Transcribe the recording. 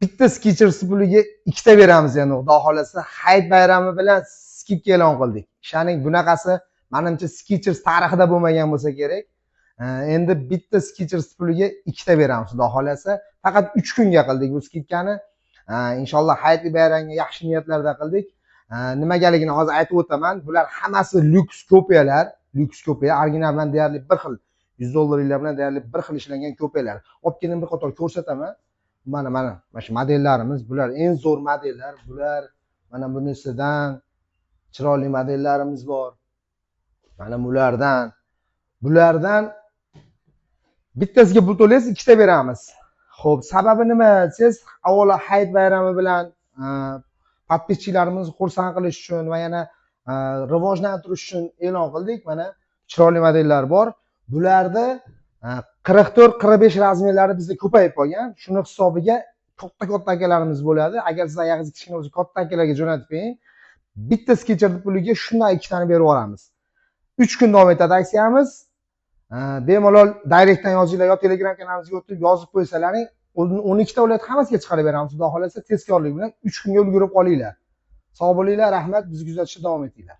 bitta Skechers puliga ikkita beramiz endi xudo xolasa. Hayit bayrami bilan skidka e'lon qildik. Ishoning, bunaqasi menimcha Skechers tarixida bo'lmagan bo'lsa kerak. Endi bitta Skechers puliga ikkita beramiz xudo xolasa. Faqat 3 kunga qildik bu skidkani. Inshaalloh hayit bayramga yaxshi niyatlarda qildik. Nimagaligini hozir aytib o'taman. Bular hammasi lyuks kopiyalar, original bilan deyarli bir xil $100 bilan deyarli bir xil ishlangan kopiyalar. Olib kelib bir qator ko'rsataman. Mana shu modellarimiz, bular eng zo'r modellar. Bular mana bunisidan chiroyli modellarimiz bor. Mana bulardan bittasiga pul to'laysiz, ikkita beramiz. Xo'p, sababi nima desangiz, avvalo hayit bayrami bilan podpischilarimizni xursand qilish uchun va yana rivojlantirish uchun e'lon qildik. Mana chiroyli modellar bor. Bularda 44-45 razmerlari bizda ko'payib qolgan. Shuni hisobiga katta akalarimiz bo'ladi. Agar siz oyog'ingiz kichkina bo'lsa, katta akalarga jo'natib qo'ying. Bitta Skechers puliga shunday ikkitani berib yuboramiz. 3 kun davom etadi aksiyamiz. Bemalol direktdan yozinglar yo Telegram kanalimizga o'tib yozib qo'ysalaring, 12 ta viloyat hammasiga chiqarib beramiz. Xudo xolasa tezkorlik bilan 3 kunga ulgurib qolinglar. Sog' bo'linglar, rahmat, bizni kuzatishda davom etinglar.